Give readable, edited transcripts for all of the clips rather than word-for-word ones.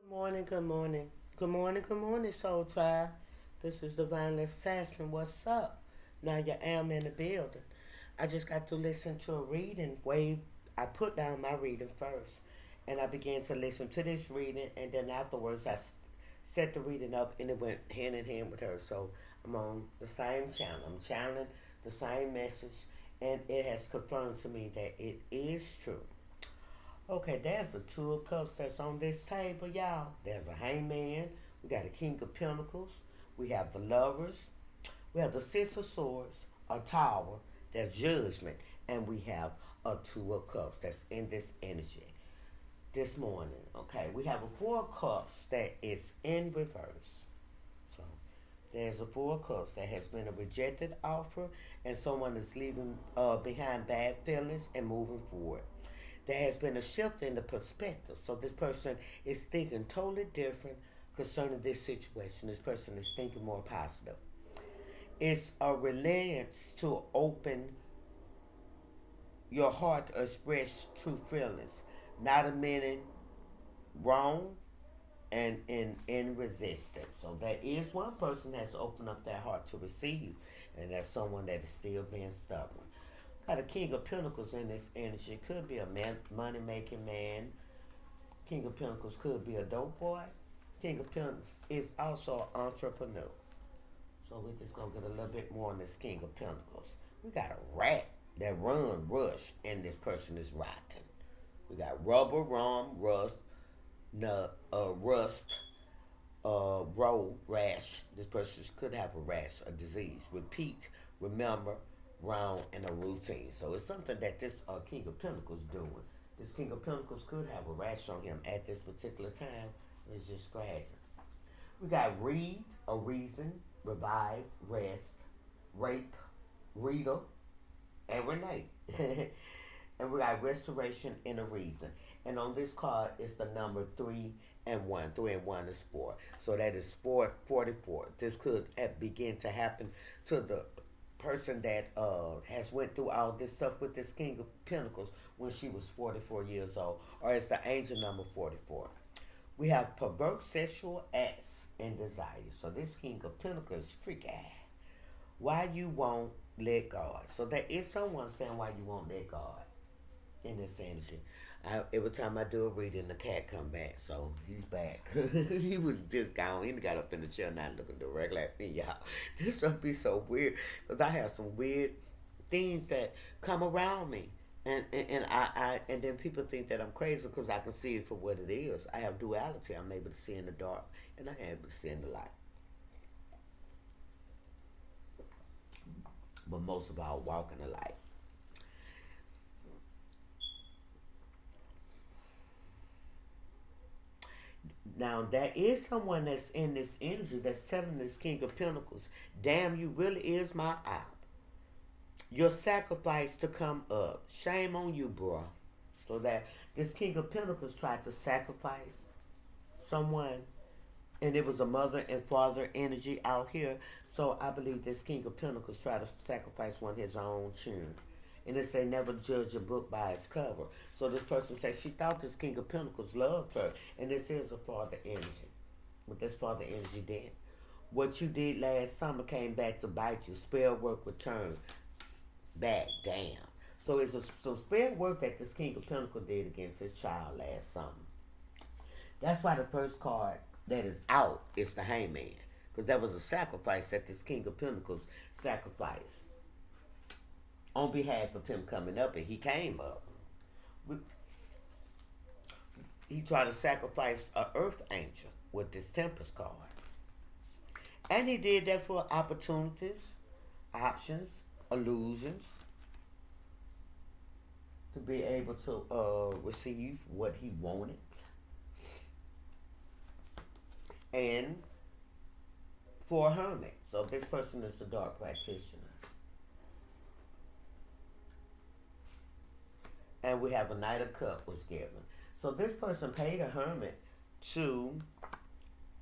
Good morning, good morning. Good morning, good morning, Soul Tribe. This is Divine Assassin. What's up? Now you am in the building. I just got to listen to a reading way I put down my reading first. And I began to listen to this reading and then afterwards set the reading up and it went hand in hand with her. So I'm on the same channel. I'm channeling the same message and it has confirmed to me that it is true. Okay, there's a two of cups that's on this table, y'all. There's a hangman. We got a king of pentacles. We have the lovers. We have the six of swords, a tower, that's judgment, and we have a two of cups that's in this energy this morning. Okay, we have a four of cups that is in reverse. So there's a four of cups that has been a rejected offer, and someone is leaving behind bad feelings and moving forward. There has been a shift in the perspective. So this person is thinking totally different concerning this situation. This person is thinking more positive. It's a reliance to open your heart to express true feelings, not admitting wrong and in resistance. So there is one person that's opened up their heart to receive, and that's someone that is still being stubborn. Got a King of Pentacles in this energy. Could be a man, money making man. King of Pentacles could be a dope boy. King of Pentacles is also an entrepreneur. So we're just gonna get a little bit more on this King of Pentacles. We got a rat that run rush, and this person is rotten. We got rubber, rum, rust, rust, roll, rash. This person could have a rash, a disease. Repeat, remember, round, and a routine. So it's something that this King of Pentacles doing. This King of Pentacles could have a rash on him at this particular time. It's just scratching. We got read, a reason, revive, rest, rape, reader, and Renee. And we got restoration and a reason. And on this card is the number 3 and 1. 3 and 1 is 4. So that is 44. This could begin to happen to the person that has went through all this stuff with this King of Pentacles when she was 44 years old. Or it's the angel number 44. We have perverse sexual acts and desires. So this King of Pentacles is freaky. Why you won't let God. So there is someone saying why you won't let God in this energy. Every time I do a reading, the cat come back. So he's back. He was just gone. He got up in the chair now looking directly at me, y'all. This would be so weird because I have some weird things that come around me. And then people think that I'm crazy because I can see it for what it is. I have duality. I'm able to see in the dark and I'm able to see in the light. But most of all, walk in the light. Now there is someone that's in this energy that's telling this King of Pentacles, damn, you really is my eye. Your sacrifice to come up. Shame on you, bro. So that this King of Pentacles tried to sacrifice someone, and it was a mother and father energy out here. So I believe this King of Pentacles tried to sacrifice one of his own children. And it say never judge a book by its cover. So this person says she thought this King of Pentacles loved her, and this is a father energy. But this father energy did. What you did last summer came back to bite you. Spell work returned back. Damn. So it's some spell work that this King of Pentacles did against his child last summer. That's why the first card that is out is the Hangman, because that was a sacrifice that this King of Pentacles sacrificed on behalf of him coming up, and he came up. He tried to sacrifice a earth angel with this Tempest card. And he did that for opportunities, options, illusions, to be able to receive what he wanted. And for a hermit. So this person is the dark practitioner. And we have a Knight of Cup was given. So this person paid a hermit to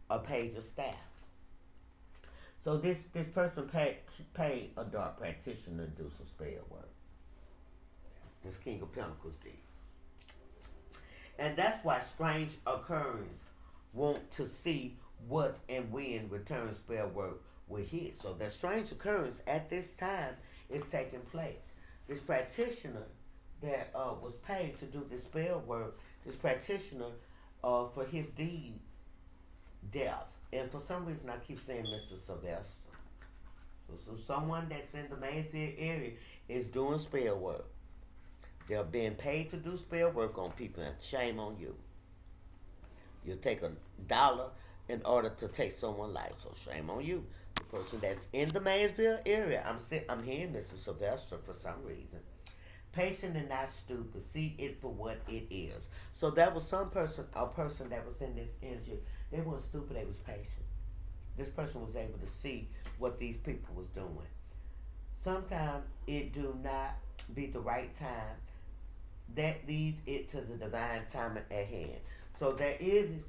a page of staff. So this person paid a dark practitioner to do some spell work. This King of Pentacles did. And that's why strange occurrences want to see what and when return spell work will hit. So the strange occurrence at this time is taking place. This practitioner that was paid to do this spell work, this practitioner for his deed death. And for some reason I keep saying Mr. Sylvester. So someone that's in the Mansfield area is doing spell work. They're being paid to do spell work on people, and shame on you. You take $1 in order to take someone's life, so shame on you. The person that's in the Mansfield area, I'm hearing Mr. Sylvester for some reason. Patient and not stupid. See it for what it is. So that was a person that was in this energy. They weren't stupid. They was patient. This person was able to see what these people was doing. Sometimes it do not be the right time. That leaves it to the divine time at hand. So there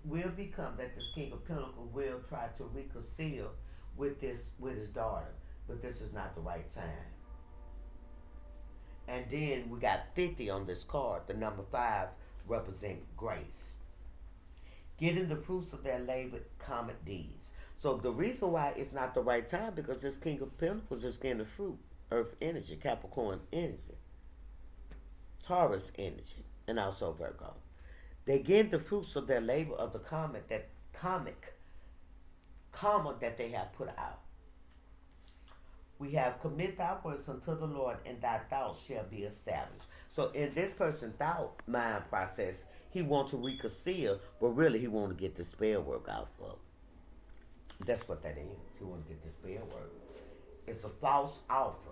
will become that this King of Pentacles will try to reconcile with his daughter, but this is not the right time. And then we got 50 on this card. The number 5 represent grace. Getting the fruits of their labor, common deeds. So the reason why it's not the right time because this King of Pentacles is getting the fruit, Earth energy, Capricorn energy, Taurus energy, and also Virgo. They get the fruits of their labor of the karma that they have put out. We have commit thy works unto the Lord, and thy thoughts shall be established. So in this person's thought mind process, he wants to reconcile, but really he wants to get the spell work out for. That's what that is. He wants to get the spell work. It's a false offer.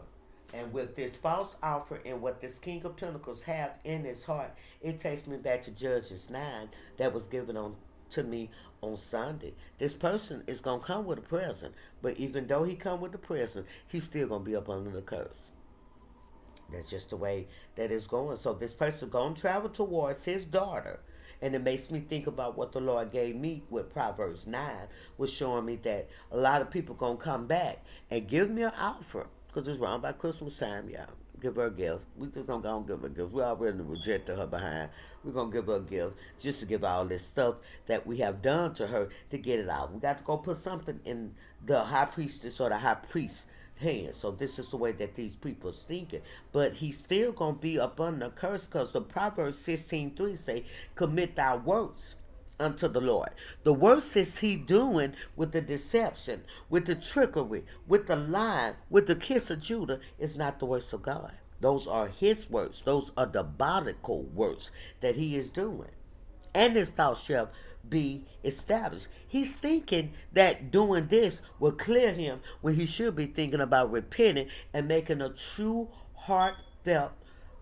And with this false offer and what this King of Pentacles have in his heart, it takes me back to Judges 9 that was given to me on Sunday. This person is going to come with a present, but even though he come with a present, he's still going to be up under the curse. That's just the way that it's going. So this person going to travel towards his daughter. And it makes me think about what the Lord gave me with Proverbs 9, was showing me that a lot of people going to come back and give me an offer. Because it's around by Christmas time, y'all. Give her a gift. We just going to go and give her a gift. We already rejected her behind. We're going to give her a gift just to give all this stuff that we have done to her to get it out. We got to go put something in the high priestess or the high priest's hand. So this is the way that these people are thinking. But he's still going to be up under curse because the Proverbs 16:3 say, commit thy works unto the Lord. The works is he doing with the deception, with the trickery, with the lie, with the kiss of Judah is not the works of God. Those are his works. Those are diabolical works that he is doing. And his thoughts shall be established. He's thinking that doing this will clear him when he should be thinking about repenting and making a true heartfelt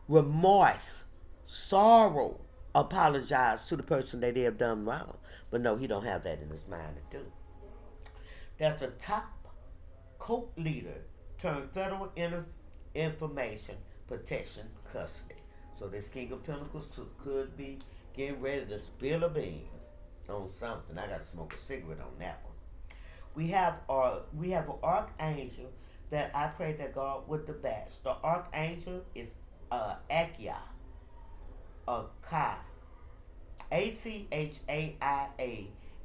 remorse, sorrow, apologize to the person that they have done wrong. But no, he don't have that in his mind to do. There's a top cult leader turned federal information protection custody. So this King of Pentacles could be getting ready to spill a bean on something. I got to smoke a cigarette on that one. We have an archangel that I pray that God would dispatch. The archangel is Achia. Kai. Achaia.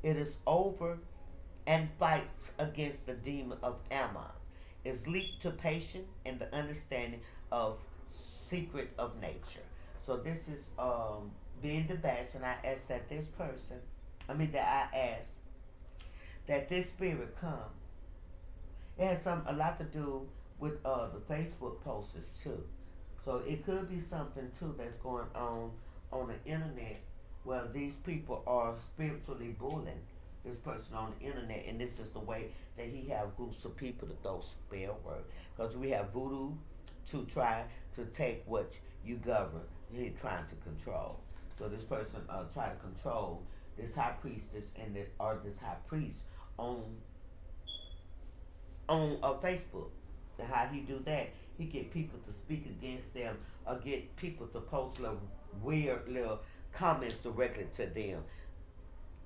It is over and fights against the demon of Ammon. Is linked to patience and the understanding of secret of nature. So this is being the best, and I ask that that this spirit come. It has a lot to do with the Facebook posts too. So it could be something too that's going on the internet where these people are spiritually bullying this person on the internet, and this is the way that he have groups of people to throw spell work. Because we have voodoo to try to take what you govern. He's trying to control. So this person try to control this high priestess or this high priest on Facebook. And how he do that? He get people to speak against them or get people to post little weird little comments directly to them.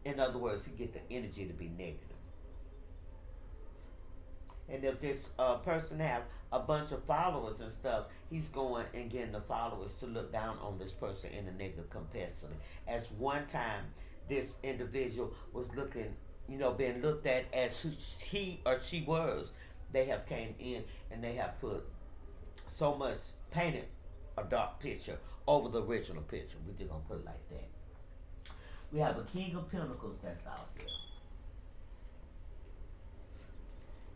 In other words, he get the energy to be negative. And if this person have a bunch of followers and stuff, he's going and getting the followers to look down on this person in a negative capacity. As one time, this individual was looking, being looked at as who he or she was. They have came in and they have put so much painted a dark picture over the original picture. We're just gonna put it like that. We have a King of Pentacles that's out there.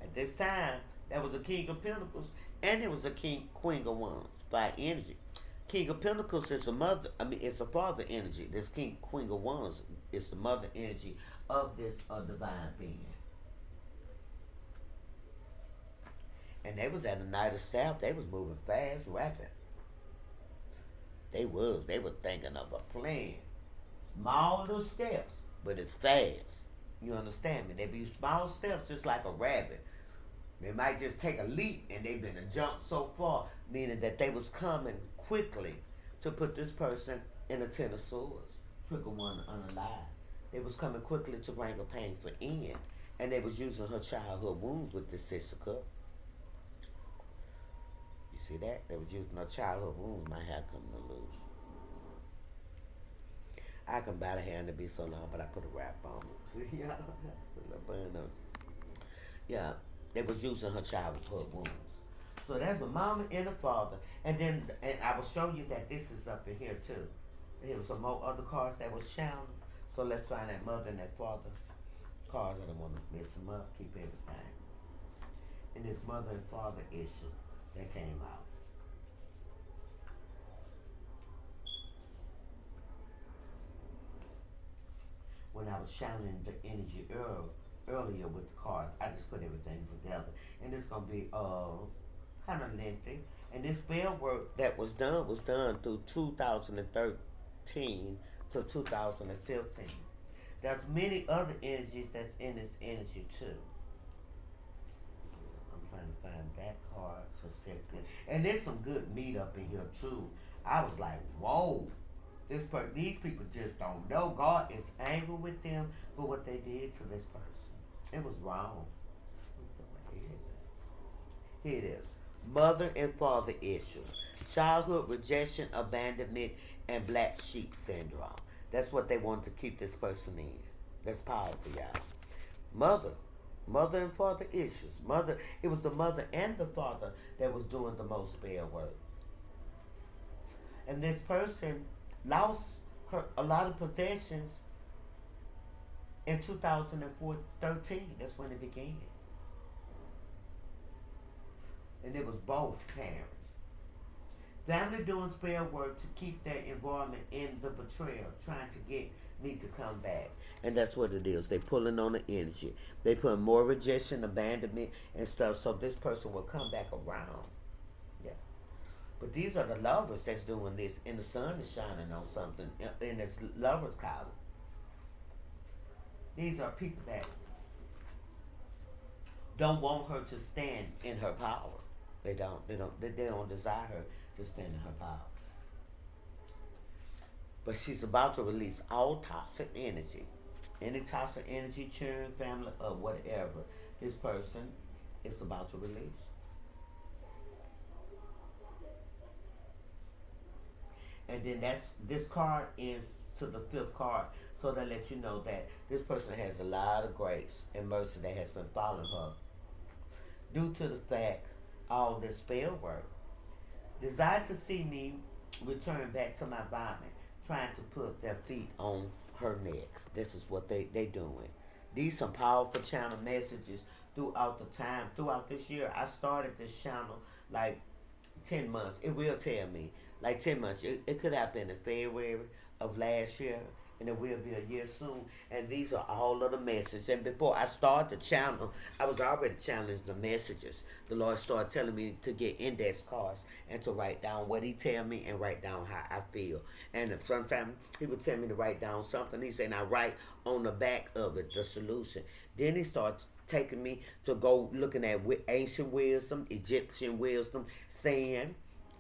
At this time, there was a King of Pentacles and there was a Queen of Wands by energy. King of Pentacles is the mother. It's the father energy. This Queen of Wands is the mother energy of this divine being. And they was at the Knight of Staff. They was moving fast, rapid. They was. They were thinking of a plan. Small little steps, but it's fast. You understand me? They be small steps just like a rabbit. They might just take a leap and they've been a jump so far, meaning that they was coming quickly to put this person in a Ten of Swords. Trigger one unalive. They was coming quickly to bring a painful end. And they was using her childhood wounds with this Six of Cups. You see that? They was using her childhood wounds. My hair coming to loose. I can buy the hair and it be so long, but I put a wrap on it. See, y'all? Put a bun on. Yeah, they was using her childhood wounds. So there's a mama and a father, and I will show you that this is up in here too. Here was some more other cards that was shown. So let's find that mother and that father cards. I don't want to mess them up. Keep everything. And this mother and father issue that came out. When I was shining the energy earlier with the cards, I just put everything together. And it's going to be kind of lengthy. And this spell work that was done through 2013 to 2015. There's many other energies that's in this energy too. I'm trying to find that card specifically. And there's some good meat up in here too. I was like, whoa. These people just don't know. God is angry with them for what they did to this person. It was wrong. Here it is. Mother and father issues. Childhood rejection, abandonment, and black sheep syndrome. That's what they want to keep this person in. That's powerful, y'all. Mother and father issues. It was the mother and the father that was doing the most spell work. And this person lost a lot of possessions in 2013. That's when it began. And it was both parents. Family doing spell work to keep their involvement in the betrayal, trying to get me to come back. And that's what it is. They pulling on the energy. They put more rejection, abandonment, and stuff so this person will come back around. Yeah. But these are the lovers that's doing this, and the sun is shining on something in this lovers column. These are people that don't want her to stand in her power. They don't desire her to stand in her power. But she's about to release all toxic energy. Any toxic energy, children, family, or whatever, this person is about to release. And then this card is to the fifth card, so that lets you know that this person has a lot of grace and mercy that has been following her due to the fact all this spell work. Desire to see me return back to my environment, trying to put their feet on her neck. This is what they doing. These some powerful channel messages throughout the time. Throughout this year, I started this channel like 10 months. It will tell me like 10 months. It could have been in February of last year, and it will be a year soon. And these are all of the messages. And before I start the channel, I was already challenging the messages. The Lord started telling me to get index cards and to write down what He tell me and write down how I feel. And sometimes He would tell me to write down something. He said, "Now write on the back of it the solution." Then He starts taking me to go looking at ancient wisdom, Egyptian wisdom, saying,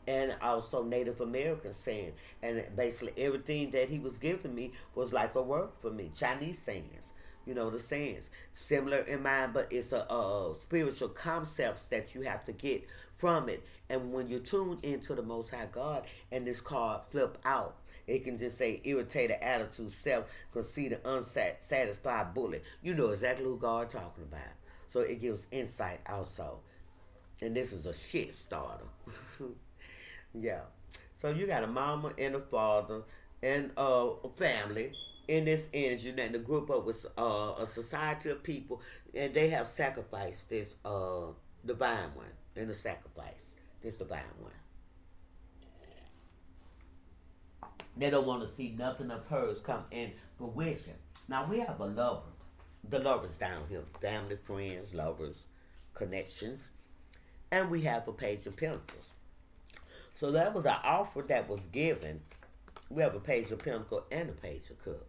and also Native American saying. And basically everything that He was giving me was like a work for me. Chinese sayings, the sayings. Similar in mind, but it's a spiritual concepts that you have to get from it. And when you tune into the Most High God and this card flip out, It can just say irritated attitude, self conceited, unsatisfied bully. You know exactly who God talking about. So it gives insight also. And this is a shit starter. Yeah. So you got a mama and a father and a family in this energy, and the group up with a society of people, and they have sacrificed this divine one in the sacrifice. This divine one. They don't want to see nothing of hers come in fruition. Now we have a lover. The lovers down here. Family, friends, lovers, connections. And we have a page of pentacles. So that was an offer that was given. We have a page of pentacle and a page of cup.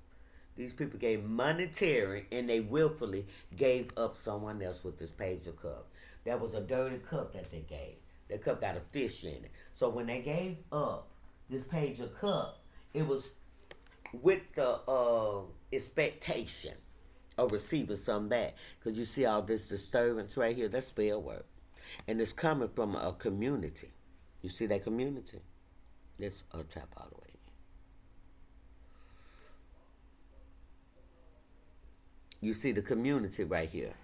These people gave monetary and they willfully gave up someone else with this page of cup. That was a dirty cup that they gave. The cup got a fish in it. So when they gave up this page of cup, it was with the expectation of receiving some back. Because you see all this disturbance right here, that's spell work. And it's coming from a community. You see that community? Let's tap all the way. You see the community right here.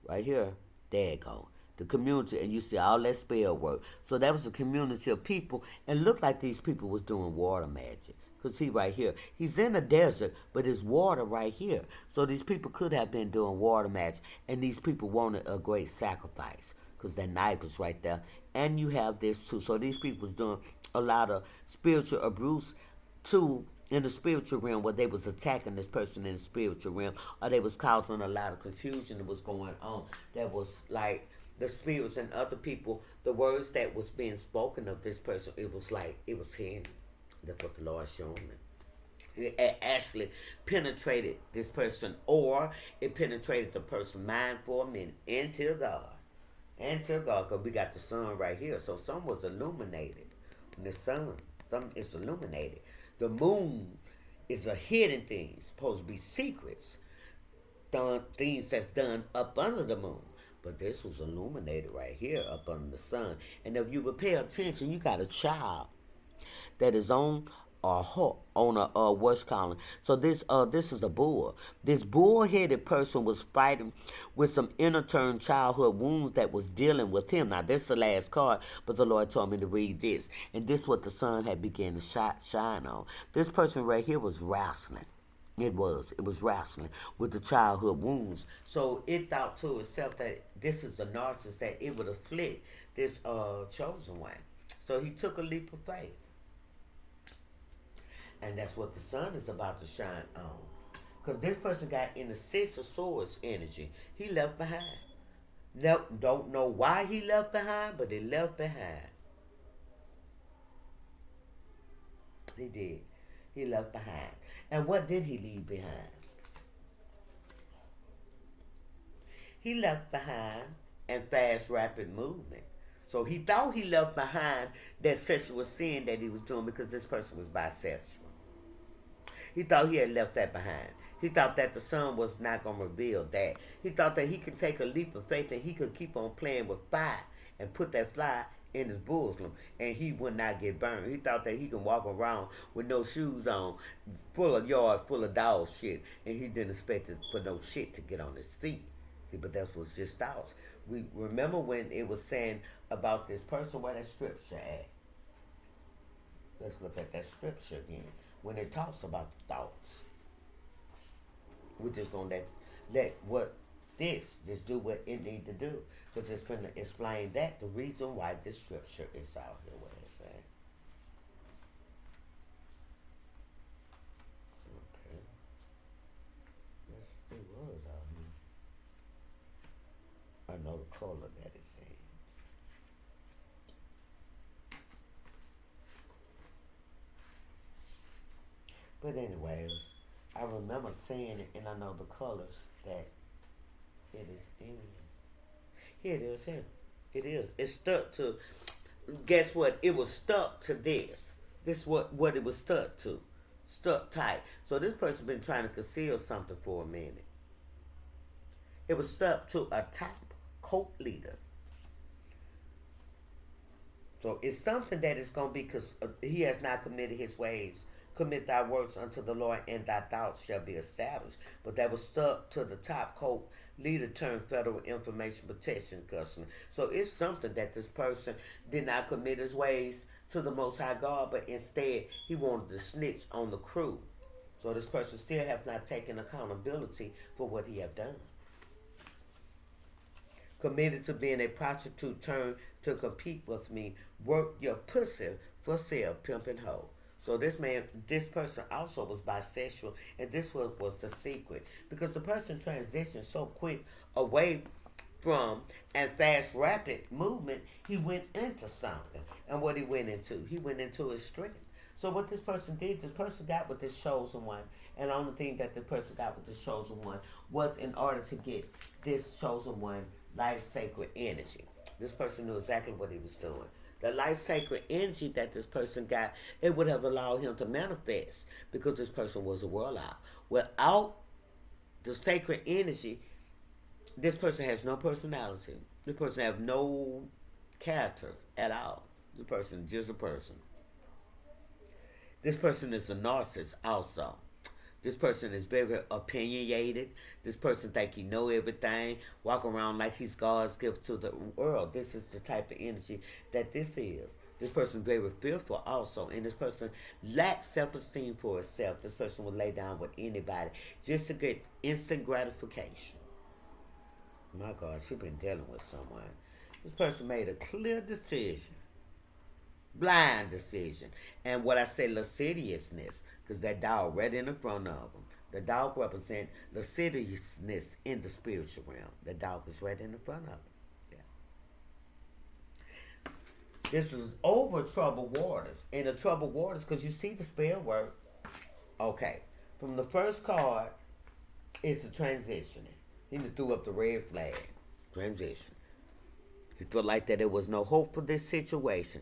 Right here. There you go. The community, and you see all that spell work. So that was a community of people, and looked like these people was doing water magic. Because see right here, he's in a desert, but there's water right here. So these people could have been doing water magic, and these people wanted a great sacrifice. Because that knife is right there. And you have this too. So these people was doing a lot of spiritual abuse too, in the spiritual realm, where they was attacking this person in the spiritual realm, or they was causing a lot of confusion that was going on. That was like the spirits and other people, the words that was being spoken of this person, it was like, it was him. That's what the Lord showed me. It actually penetrated this person, or it penetrated the person's mind for a minute until God. Until God, because we got the sun right here. So some was illuminated. And the sun, some is illuminated. The moon is a hidden thing. It's supposed to be secrets. Done things that's done up under the moon. But this was illuminated right here up under the sun. And if you would pay attention, you got a child that is on a what's calling. So this is a bull. This bull-headed person was fighting with some inner turn childhood wounds that was dealing with him. Now this is the last card, but the Lord told me to read this, and this is what the sun had began to shine on. This person right here was wrestling. It was wrestling with the childhood wounds. So it thought to itself that this is a narcissist, that it would afflict this chosen one. So he took a leap of faith. And that's what the sun is about to shine on. Because this person got in the Six of Swords energy. He left behind. Don't know why he left behind, but he left behind. He did. He left behind. And what did he leave behind? He left behind and fast, rapid movement. So he thought he left behind that sexual sin that he was doing, because this person was bisexual. He thought he had left that behind. He thought that the sun was not going to reveal that. He thought that he could take a leap of faith and he could keep on playing with fire and put that fly in his bosom and he would not get burned. He thought that he could walk around with no shoes on, full of yard, full of dog shit, and he didn't expect it for no shit to get on his feet. See, but that was just thoughts. We remember when it was saying about this person, where that scripture at? Let's look at that scripture again. When it talks about the thoughts, we're just gonna let what this just do what it need to do. Because it's gonna explain that the reason why this scripture is out here. What it's saying. Okay. It was out here. I know the color that it's in. But anyways, I remember seeing it, and I know the colors that it is in. Here it is. Here it is. It's stuck to. Guess what? It was stuck to this. This what it was stuck to. Stuck tight. So this person been trying to conceal something for a minute. It was stuck to a top cult leader. So it's something that is going to be, because he has not committed his ways commit thy works unto the Lord, and thy thoughts shall be established. But that was stuck to the top coat leader turned federal information protection customer. So it's something that this person did not commit his ways to the Most High God, but instead he wanted to snitch on the crew. So this person still have not taken accountability for what he have done. Committed to being a prostitute turned to compete with me. Work your pussy for sale, pimp and hoe. So this person also was bisexual, and this was the secret because the person transitioned so quick away from and fast rapid movement. He went into something, and what he went into his strength. So what this person did, this person got with this chosen one, and the only thing that the person got with this chosen one was in order to get this chosen one life sacred energy. This person knew exactly what he was doing. The life sacred energy that this person got, it would have allowed him to manifest because this person was a warlock. Without the sacred energy, this person has no personality. This person has no character at all. This person is just a person. This person is a narcissist also. This person is very opinionated. This person think he know everything. Walk around like he's God's gift to the world. This is the type of energy that this is. This person is very fearful also. And this person lacks self-esteem for itself. This person will lay down with anybody just to get instant gratification. My God, she's been dealing with someone. This person made a clear decision. Blind decision. And what I say, lasciviousness, because that dog right in the front of them. The dog represents lasciviousness in the spiritual realm. The dog is right in the front of them. Yeah. This was over troubled waters. In the troubled waters, because you see the spell work. Okay. From the first card, it's a transitioning. He threw up the red flag. Transition. He felt like that there was no hope for this situation.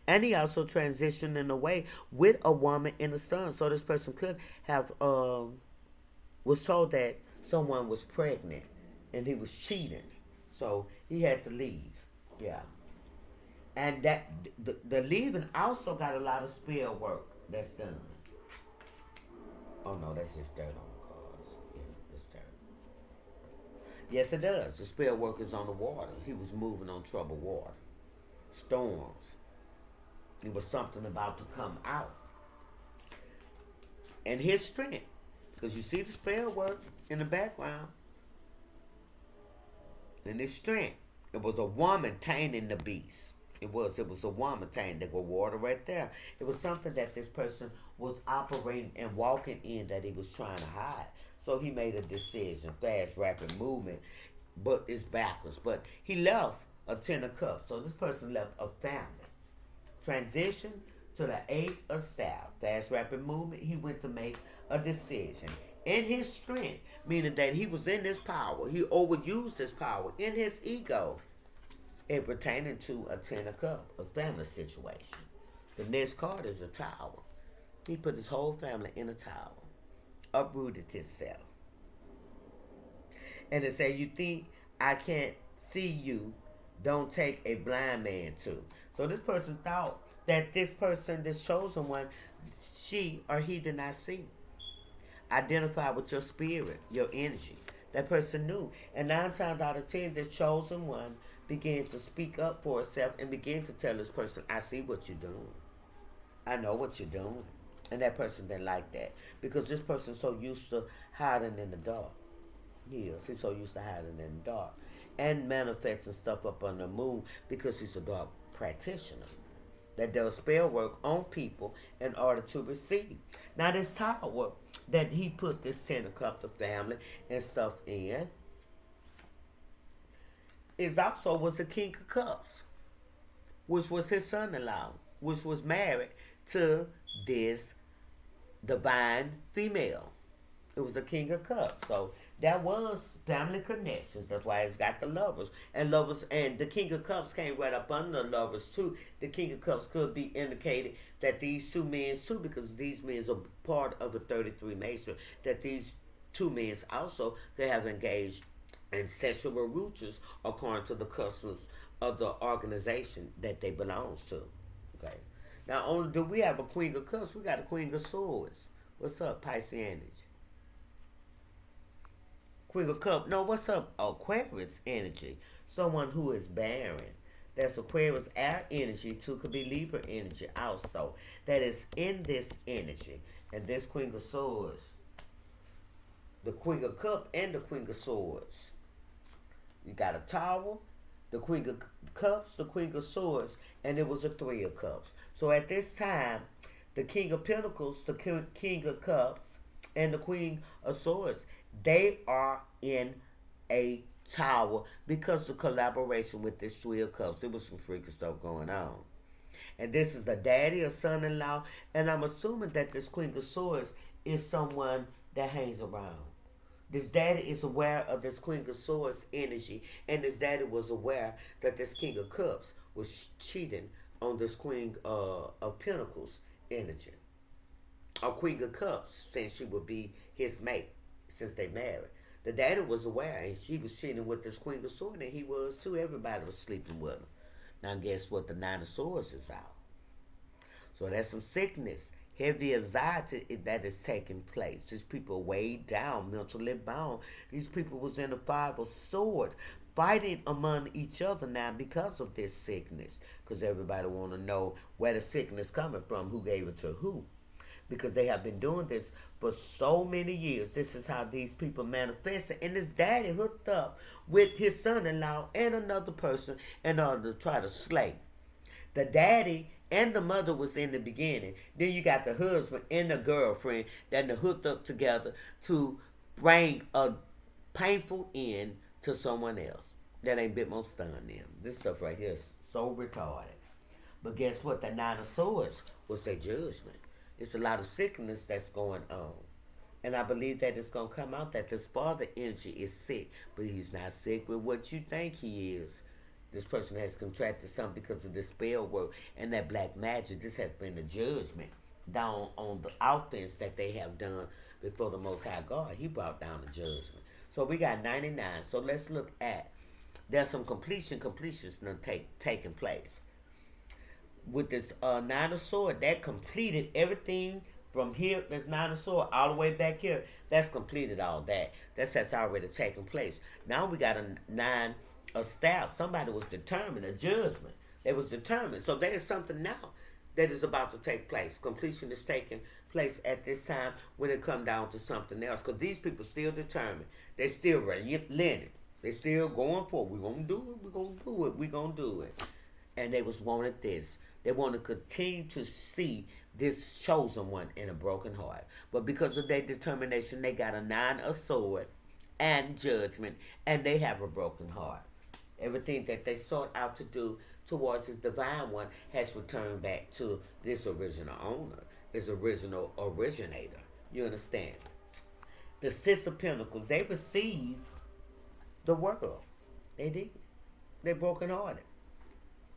And he also transitioned in a way with a woman in the sun. So this person could have was told that someone was pregnant and he was cheating. So he had to leave. Yeah. And that the leaving also got a lot of spell work that's done. Oh no, that's just dirt on the cards. Yeah, that's dirt. Yes, it does. The spell work is on the water. He was moving on troubled water. Storms. It was something about to come out. And his strength. Because you see the spell work in the background. And his strength. It was a woman taming the beast. It was a woman taming. There was water right there. It was something that this person was operating and walking in that he was trying to hide. So he made a decision. Fast, rapid movement. But it's backwards. But he left a 10 of cups. So this person left a family. Transition to the 8 of staff. Fast, rapid movement. He went to make a decision. In his strength. Meaning that he was in his power. He overused his power. In his ego. It pertaining to a 10 of cups. A family situation. The next card is a tower. He put his whole family in a tower. Uprooted himself. And it said, you think I can't see you, don't take a blind man to. So this person thought that this person, this chosen one, she or he did not see. Identify with your spirit, your energy. That person knew. And 9 times out of 10, this chosen one began to speak up for herself and began to tell this person, I see what you're doing. I know what you're doing. And that person didn't like that. Because this person's so used to hiding in the dark. He's so used to hiding in the dark. And manifesting stuff up on the moon because he's a dark practitioner. That does spell work on people in order to receive. Now this tower that he put this 10 of cups of family and stuff in is also was the King of Cups. Which was his son-in-law. Which was married to this divine female. It was a King of Cups. So that was family connections. That's why it's got the lovers. And lovers and the King of Cups came right up under the lovers too. The King of Cups could be indicated that these two men too, because these men are part of the 33 Mason, that these two men also could have engaged in sexual ruptures according to the customs of the organization that they belongs to. Okay. Not only do we have a Queen of Cups, we got a Queen of Swords. What's up, Pisces energy? Queen of Cups. No, what's up, Aquarius energy? Someone who is barren. That's Aquarius air energy too. Could be Libra energy also. That is in this energy. And this Queen of Swords, the Queen of Cups and the Queen of Swords. You got a Tower, the Queen of Cups, the Queen of Swords, and it was a Three of Cups. So at this time, the King of Pentacles, the King of Cups, and the Queen of Swords, they are in a tower because of collaboration with this Three of Cups. There was some freaky stuff going on. And this is a daddy, a son-in-law, and I'm assuming that this Queen of Swords is someone that hangs around. This daddy is aware of this Queen of Swords energy, and this daddy was aware that this King of Cups was cheating on this Queen of Pentacles energy. Or Queen of Cups, since she would be his mate, since they married. The daddy was aware, and she was cheating with this Queen of Swords, and he was too. Everybody was sleeping with him. Now guess what? The Nine of Swords is out. So that's some sickness, heavy anxiety that is taking place. These people weighed down, mentally bound. These people was in the Five of Swords, fighting among each other now because of this sickness. Because everybody want to know where the sickness coming from, who gave it to who. Because they have been doing this for so many years. This is how these people manifested. And his daddy hooked up with his son-in-law and another person in order to try to slay. The daddy and the mother was in the beginning. Then you got the husband and the girlfriend that they hooked up together to bring a painful end to someone else. That ain't bit more stun them. This stuff right here is so retarded. But guess what? The Nine of Swords was their judgment. It's a lot of sickness that's going on. And I believe that it's going to come out that this father energy is sick. But he's not sick with what you think he is. This person has contracted something because of this spell work and that black magic. This has been a judgment down on the offense that they have done before the Most High God. He brought down the judgment. So we got 99. So let's look at, there's some completions taking place. With this Nine of Swords, that completed everything from here. There's Nine of Swords all the way back here. That's completed all that. That's already taken place. Now we got a Nine of Staff. Somebody was determined, a judgment. They was determined. So there is something now that is about to take place. Completion is taking place at this time when it come down to something else. Because these people still determined. They still relenting. They still going for it. We're going to do it. We're going to do it. We're going to do it. And they was wanted this. They want to continue to see this chosen one in a broken heart. But because of their determination, they got a Nine of Swords and judgment, and they have a broken heart. Everything that they sought out to do towards his divine one has returned back to this original owner, this original originator. You understand? The Six of Pentacles, they receive the world. They did. They're brokenhearted.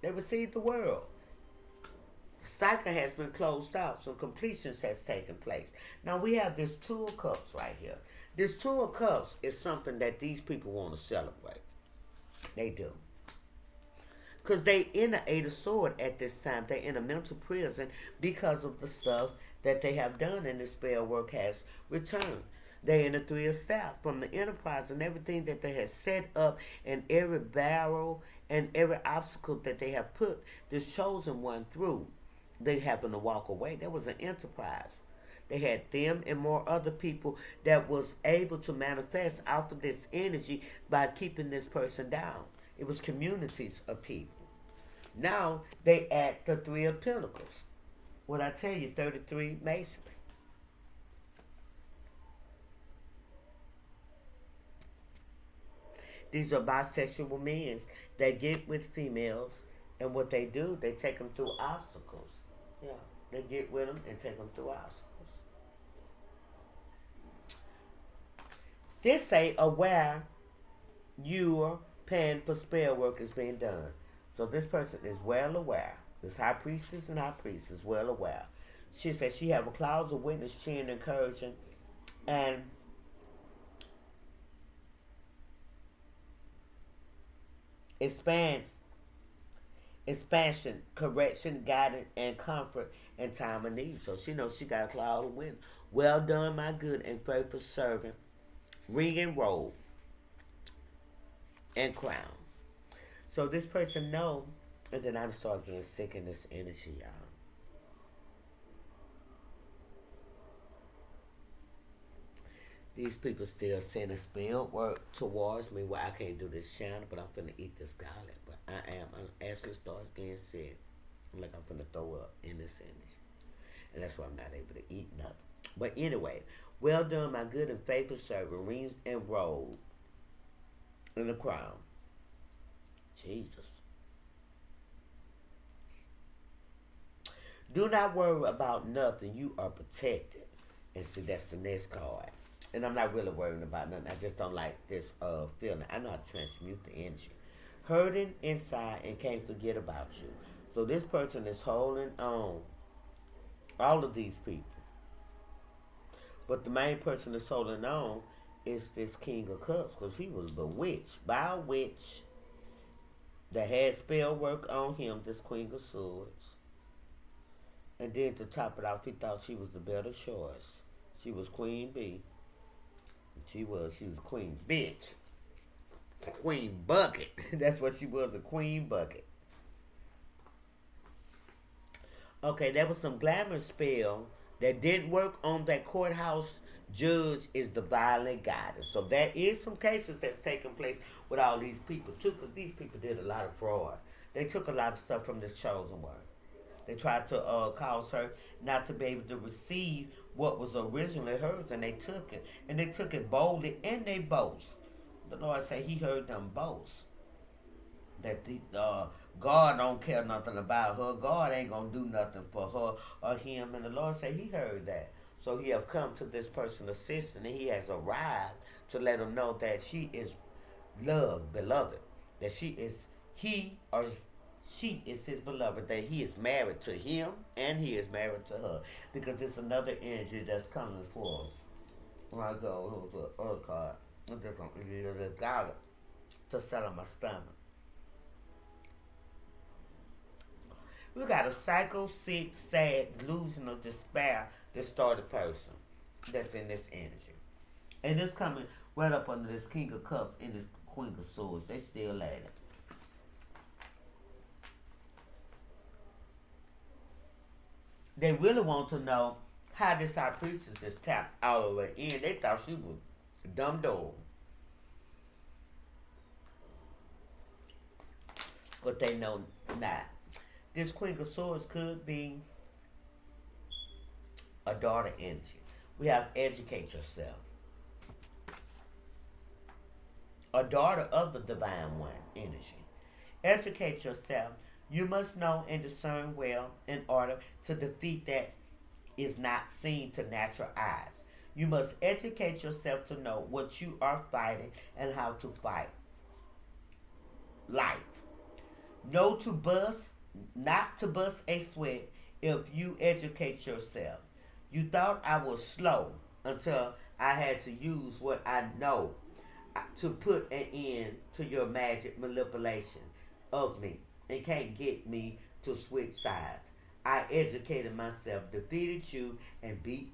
They received the world. The cycle has been closed out. Some completions has taken place. Now we have this Two of Cups right here. This Two of Cups is something that these people want to celebrate. They do. Because they in the Eight of Swords at this time. They're in a mental prison because of the stuff that they have done, and the spell work has returned. They're in the Three of Staff from the enterprise and everything that they have set up, and every barrel and every obstacle that they have put this chosen one through. They happen to walk away. There was an enterprise. They had them and more other people that was able to manifest out of this energy by keeping this person down. It was communities of people. Now they at the Three of Pentacles. What I tell you, 33 Masonry. These are bisexual men that get with females, and what they do, they take them through obstacles. Yeah, they get with them and take them through obstacles. This say aware you're paying for spell work is being done. So this person is well aware. This high priestess and high priest is well aware. She says she have a cloud of witness cheering, encouraging, and expands expansion, correction, guidance, and comfort in time of need. So she knows she got a cloud of wind. Well done, my good and faithful servant. Ring and roll and crown. So this person know, and then I start getting sick in this energy, y'all. These people still sending spell work towards me where I can't do this channel, but I'm finna eat this garlic. But I'm actually starting getting sick. I'm like I'm finna throw up in this energy. And that's why I'm not able to eat nothing. But anyway, well done, my good and faithful servant, rings and robe in the crown. Jesus. Do not worry about nothing. You are protected. And see, that's the next card. And I'm not really worrying about nothing. I just don't like this feeling. I know how to transmute the energy. Hurting inside and can't forget about you. So this person is holding on. All of these people. But the main person that's holding on is this King of Cups. Because he was bewitched by a witch that had spell work on him, this Queen of Swords. And then to top it off, he thought she was the better choice. She was Queen Bee. She was Queen Bitch. Queen Bucket. That's what she was, a Queen Bucket. Okay, that was some glamour spell that didn't work on that courthouse judge is the violent guidance. So there is some cases that's taking place with all these people too, because these people did a lot of fraud. They took a lot of stuff from this chosen one. They tried to cause her not to be able to receive what was originally hers, and they took it. And they took it boldly, and they boast. The Lord said he heard them boast. That the God don't care nothing about her. God ain't going to do nothing for her or him. And the Lord said he heard that. So he have come to this person assistant, and he has arrived to let him know that she is loved, beloved. That he or she is his beloved, that he is married to him and he is married to her. Because it's another energy that's coming forth. When I go to the other card, I'm just going to use this garlic to settle my stomach. We got a psycho, sick, sad, delusional, despair, distorted person that's in this energy. And it's coming right up under this King of Cups and this Queen of Swords. They still at it. They really want to know how this high priestess is tapped out of her end. They thought she was dumb dull. But they know not. This Queen of Swords could be a daughter energy. We have educate yourself. A daughter of the divine one energy. Educate yourself. You must know and discern well in order to defeat that is not seen to natural eyes. You must educate yourself to know what you are fighting and how to fight. Light. Know to bust, not to bust a sweat if you educate yourself. You thought I was slow until I had to use what I know to put an end to your magic manipulation of me and can't get me to switch sides. I educated myself, defeated you, and beat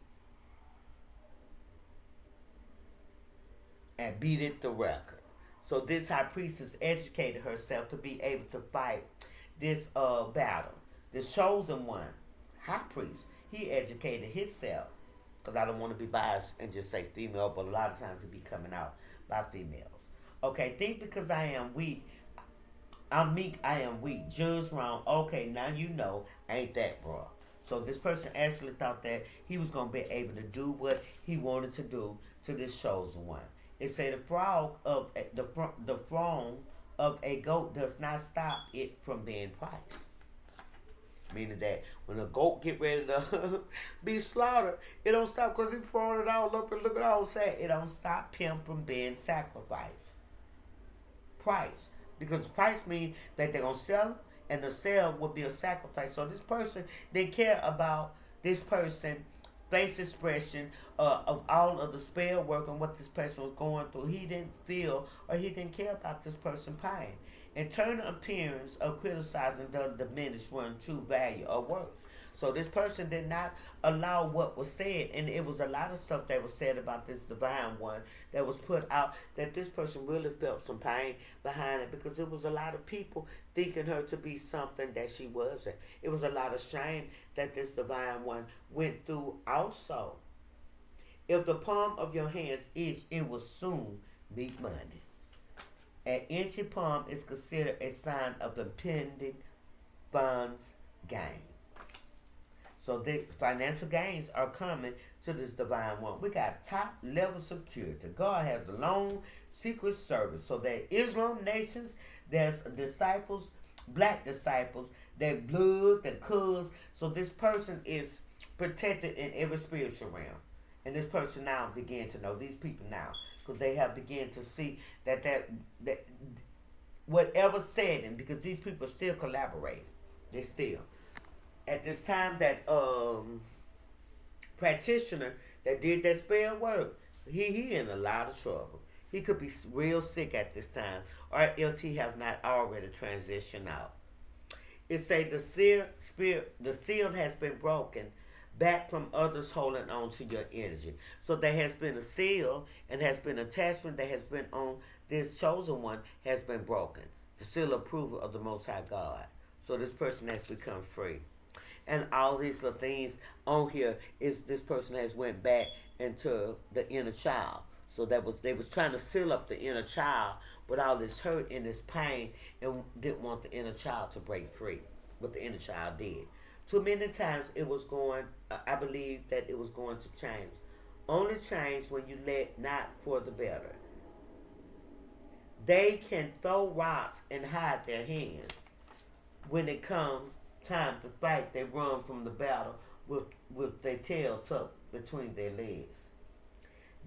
it the record. So this high priestess educated herself to be able to fight this battle. The chosen one, high priest, he educated himself. Because I don't want to be biased and just say female, but a lot of times it be coming out by females. Okay, think because I am weak, I'm meek, I am weak. Judge wrong. Okay, now you know, ain't that bro? So this person actually thought that he was going to be able to do what he wanted to do to this chosen one. It say the frog of the throne of a goat does not stop it from being priced. Meaning that when a goat get ready to be slaughtered, it don't stop because he throwing it all up and looking all sad. It don't stop him from being sacrificed. Price. Because price means that they're going to sell him, and the sale will be a sacrifice. So this person didn't care about this person face expression of all of the spell work and what this person was going through. He didn't feel or he didn't care about this person's pain. Internal appearance of criticizing doesn't diminish one's true value or worth. So this person did not allow what was said, and it was a lot of stuff that was said about this divine one that was put out that this person really felt some pain behind it because it was a lot of people thinking her to be something that she wasn't. It was a lot of shame that this divine one went through also. If the palm of your hands itch, it will soon meet money. An itchy palm is considered a sign of impending funds gain. So the financial gains are coming to this divine one. We got top level security. God has a long secret service. So there Islam nations, there's disciples, black disciples, their blood, their cuz. So this person is protected in every spiritual realm. And this person now began to know these people now. Because they have begun to see that whatever said them, because these people still collaborate. They still. At this time, that practitioner that did that spell work, he in a lot of trouble. He could be real sick at this time, or if he have not already transitioned out. It say the seal has been broken back from others holding on to your energy. So there has been a seal and has been attachment that has been on this chosen one has been broken. The seal of approval of the Most High God. So this person has become free. And all these little things on here is this person has went back into the inner child. So they was trying to seal up the inner child with all this hurt and this pain and didn't want the inner child to break free. But the inner child did. Too many times it was going, I believe that it was going to change. Only change when you let not for the better. They can throw rocks and hide their hands. When it comes time to fight, they run from the battle with their tail tucked between their legs.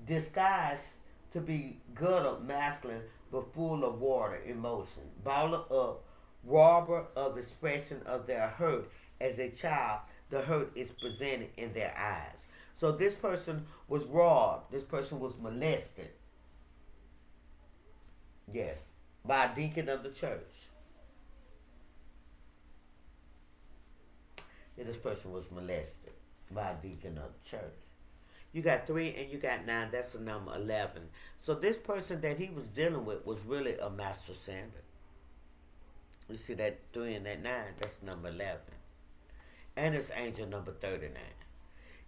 Disguised to be gutted masculine but full of water emotion. Baller up, robber of expression of their hurt. As a child, the hurt is presented in their eyes. So this person was robbed. This person was molested. Yes, by a deacon of the church. Yeah, this person was molested by a deacon of the church. You got 3 and you got 9. That's the number 11. So this person that he was dealing with was really a master sender. You see that 3 and that 9, that's number 11. And it's angel number 39.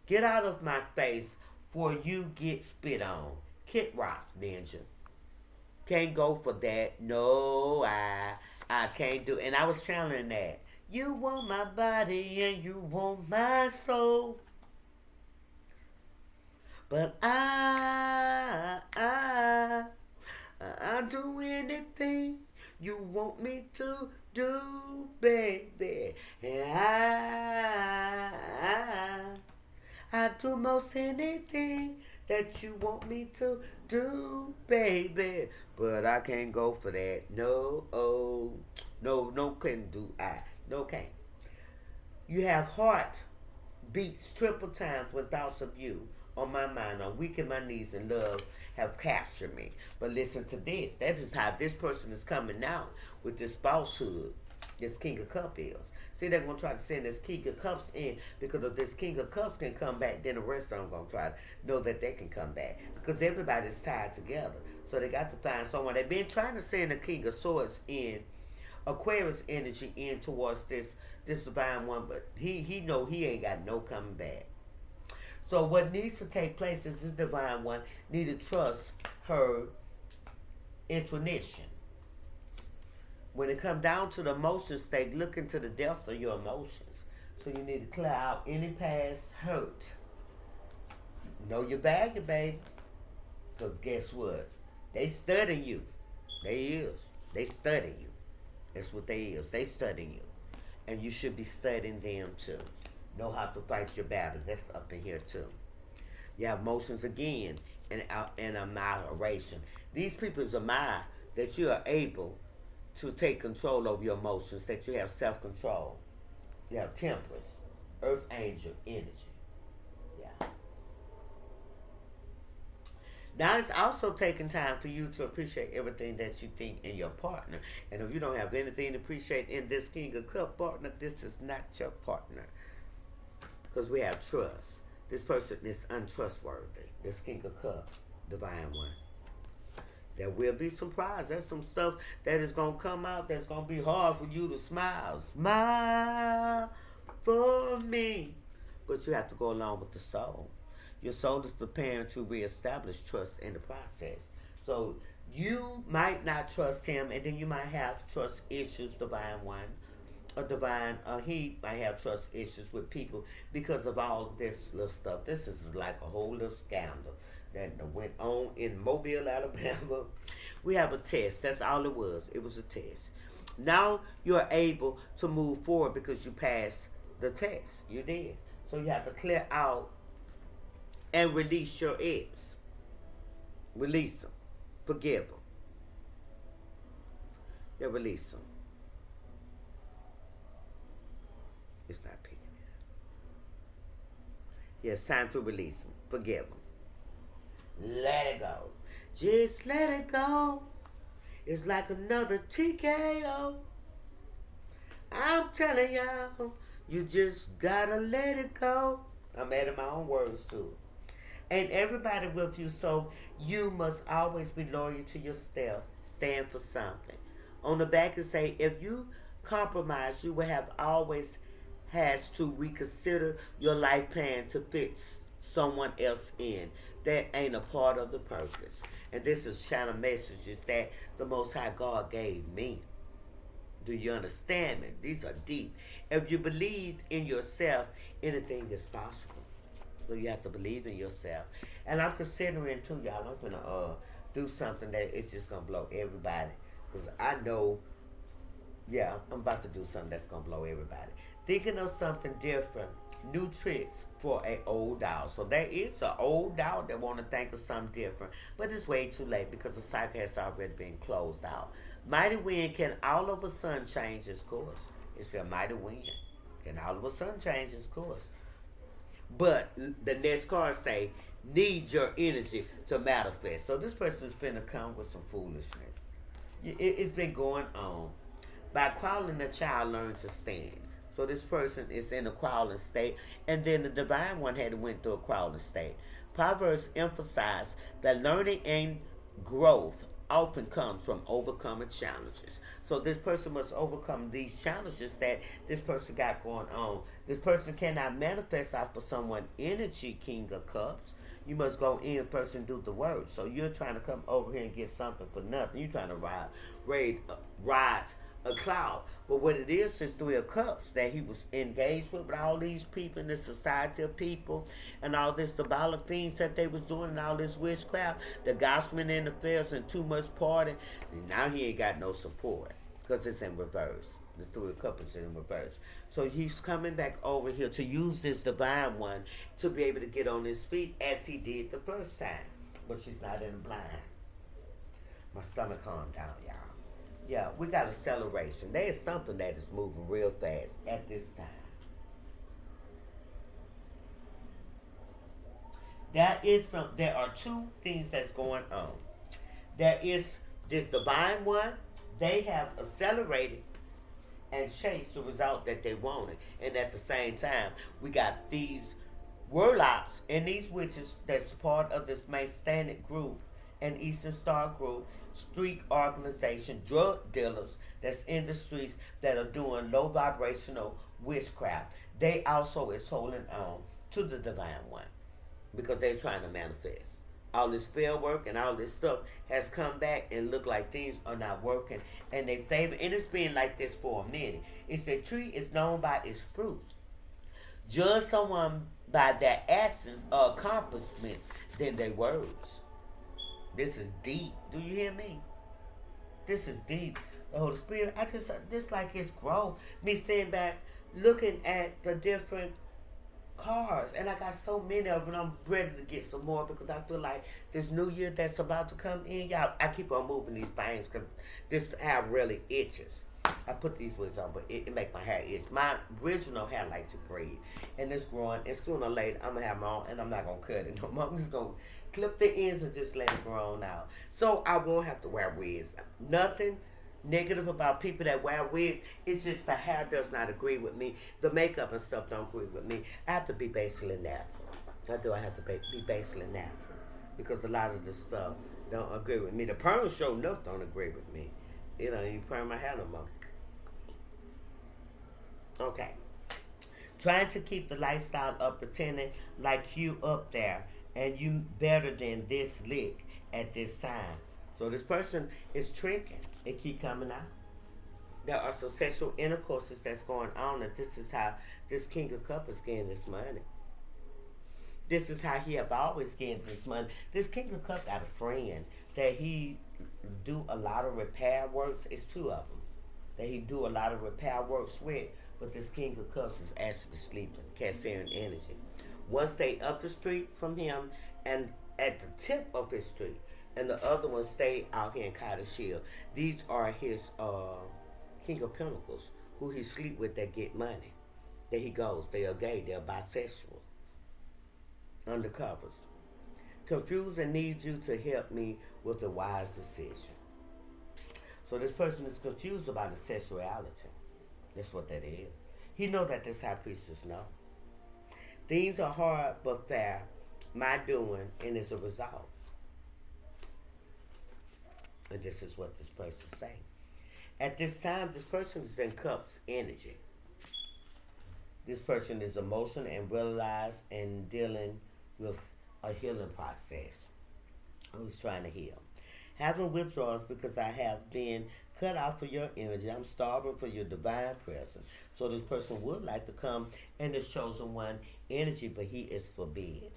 Get out of my face, for you get spit on. Kid Rock Ninja. Can't go for that. No, I can't do it. And I was channeling that. You want my body and you want my soul. But I'll do anything you want me to do, baby. And I do most anything that you want me to do, baby. But I can't go for that. No, oh, no, can't do I. No, can't. You have heart beats triple times when thoughts of you on my mind, on weak in my knees, and love have captured me. But listen to this. That is how this person is coming out with this falsehood. This King of Cups is. See, they're going to try to send this King of Cups in because if this King of Cups can come back, then the rest of them going to try to know that they can come back. Because everybody's tied together. So they got to find someone. They've been trying to send the King of Swords in, Aquarius energy in towards this divine one, but he know he ain't got no coming back. So what needs to take place is this divine one need to trust her intuition. When it comes down to the emotion state, look into the depths of your emotions. So you need to clear out any past hurt. Know your value, baby. Because guess what? They study you. They study you. That's what they is. They studying you. And you should be studying them too. Know how to fight your battle. That's up in here too. You have emotions again and admiration. These people admire that you are able to take control of your emotions, that you have self-control. You have temperance, earth angel energy. Yeah. Now it's also taking time for you to appreciate everything that you think in your partner. And if you don't have anything to appreciate in this King of Cup partner, this is not your partner. Because we have trust. This person is untrustworthy. This King of Cups, divine one. There will be surprise. There's some stuff that is gonna come out that's gonna be hard for you to smile. Smile for me. But you have to go along with the soul. Your soul is preparing to reestablish trust in the process. So you might not trust him, and then you might have trust issues, divine one. He might have trust issues with people because of all this little stuff. This is like a whole little scandal that went on in Mobile, Alabama. We have a test. That's all it was. It was a test. Now you're able to move forward because you passed the test. You did. So you have to clear out and release your ex. Release them. Forgive them. Yeah, release them. It's not picking it up. Yeah, it's time to release them. Forgive them. Let it go. Just let it go. It's like another TKO. I'm telling y'all, you just gotta let it go. I'm adding my own words to it. And everybody with you, so you must always be loyal to yourself. Stand for something. On the back it say, if you compromise, you will have always has to reconsider your life plan to fit someone else in. That ain't a part of the purpose. And this is channel messages that the Most High God gave me. Do you understand me? These are deep. If you believe in yourself, anything is possible. So you have to believe in yourself. And I'm considering too, y'all, I'm gonna do something that it's just gonna blow everybody. Because I know, yeah, I'm about to do something that's gonna blow everybody. Thinking of something different, new tricks for an old doll. So there is an old doll that want to think of something different, but it's way too late because the cycle has already been closed out. Mighty wind can all of a sudden change its course. It's a mighty wind can all of a sudden change its course. But the next card say, need your energy to manifest. So this person is finna come with some foolishness. It's been going on. By crawling, the child learned to stand. So this person is in a crawling state, and then the divine one had went through a crawling state. Proverbs emphasize that learning and growth often comes from overcoming challenges. So this person must overcome these challenges that this person got going on. This person cannot manifest off of someone's energy, King of Cups. You must go in first and do the work. So you're trying to come over here and get something for nothing. You're trying to ride a cloud. But what it is 3 of Cups that he was engaged with all these people in this society of people and all this diabolic things that they was doing and all this witchcraft, the gospel and affairs and too much party. And now he ain't got no support because it's in reverse. The 3 of Cups is in reverse. So he's coming back over here to use this divine one to be able to get on his feet as he did the first time. But she's not in the blind. My stomach calmed down, y'all. Yeah, we got acceleration. There is something that is moving real fast at this time. There are two things that's going on. There is this divine one. They have accelerated and chased the result that they wanted. And at the same time, we got these warlocks and these witches that's part of this Masonic group and Eastern Star group, street organization, drug dealers that's in the streets that are doing low vibrational witchcraft. They also is holding on to the divine one because they're trying to manifest. All this spell work and all this stuff has come back and look like things are not working and they favor, and it's been like this for a minute. It's a tree is known by its fruits. Judge someone by their actions or accomplishments than their words. This is deep. Do you hear me? This is deep. The Holy Spirit, this like it's growth. Me sitting back, looking at the different cards, and I got so many of them. I'm ready to get some more because I feel like this new year that's about to come in, y'all. I keep on moving these bangs because this hair really itches. I put these wigs on, but it make my hair itch. My original hair like to braid, and it's growing. And sooner or later, I'm gonna have my own, and I'm not gonna cut it no more. I'm just gonna Clip the ends and just let it grow on out. So I won't have to wear wigs. Nothing negative about people that wear wigs. It's just the hair does not agree with me. The makeup and stuff don't agree with me. I have to be basically natural. I do. I have to be basically natural because a lot of the stuff don't agree with me. The perm show enough don't agree with me. You know, you perm my hair no more. Okay. Trying to keep the lifestyle up, pretending like you up there and you better than this lick at this time. So this person is tricking. It keep coming out. There are some sexual intercourses that's going on, and this is how this King of Cups is getting this money. This is how he have always gained this money. This King of Cups got a friend that he do a lot of repair works. It's two of them that he do a lot of repair works with. But this King of Cups is actually sleeping, carrying energy. One stay up the street from him and at the tip of his street, and the other one stay out here in Cottage Hill. These are his King of Pentacles, who he sleep with that get money. There he goes. They are gay. They are bisexual. Undercovers. Confused and needs you to help me with a wise decision. So this person is confused about his sexuality. That's what that is. He know that this high priestess know. Things are hard but fair. My doing and as a result. And this is what this person is saying. At this time, this person is in cups energy. This person is emotional and realized and dealing with a healing process. Who's trying to heal. Having withdrawals because I have been cut out for your energy. I'm starving for your divine presence. So this person would like to come in this chosen one energy, but he is forbid.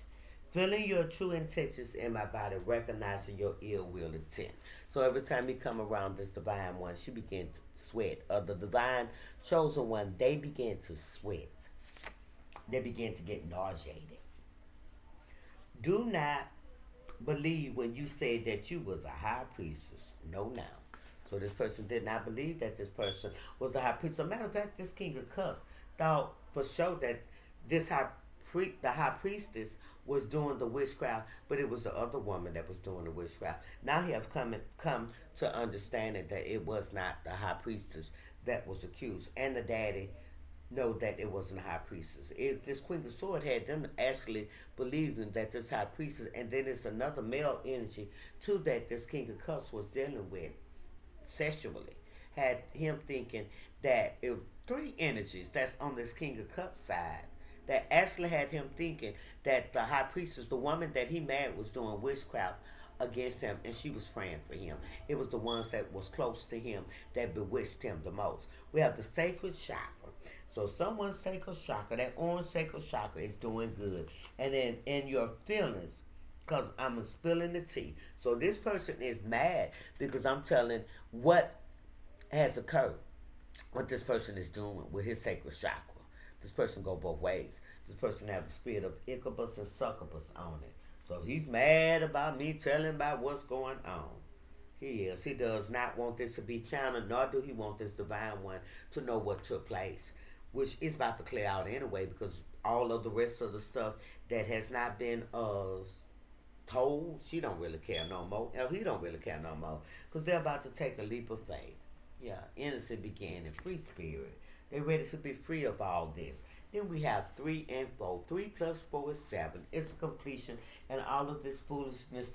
Feeling your true intentions in my body, recognizing your ill will intent. So every time you come around this divine one, she begins to sweat. Or the divine chosen one, they begin to sweat. They begin to get nauseated. Do not believe when you say that you was a high priestess. No, now. So this person did not believe that this person was a high priest. As a matter of fact, this King of Cups thought for sure that this the high priestess was doing the witchcraft, but it was the other woman that was doing the witchcraft. Now he have come to understanding that it was not the high priestess that was accused, and the daddy know that it wasn't a high priestess. This Queen of Swords had them actually believing that this high priestess, and then it's another male energy too that this King of Cups was dealing with sexually. Had him thinking that it was three energies that's on this King of Cups side that actually had him thinking that the high priestess, the woman that he married, was doing witchcraft against him, and she was praying for him. It was the ones that was close to him that bewitched him the most. We have the sacred chakra. So someone's sacred chakra, that orange sacred chakra, is doing good. And then in your feelings, because I'm spilling the tea. So this person is mad because I'm telling what has occurred, what this person is doing with his sacred chakra. This person go both ways. This person have the spirit of incubus and succubus on it. So he's mad about me telling about what's going on. He is. He does not want this to be channeled, nor do he want this divine one to know what took place, which is about to clear out anyway, because all of the rest of the stuff that has not been told, she don't really care no more. Hell, he don't really care no more, because they're about to take a leap of faith. Yeah, innocent beginning, free spirit. They're ready to be free of all this. Then we have 3 and 4. 3 plus 4 is 7. It's completion, and all of this foolishness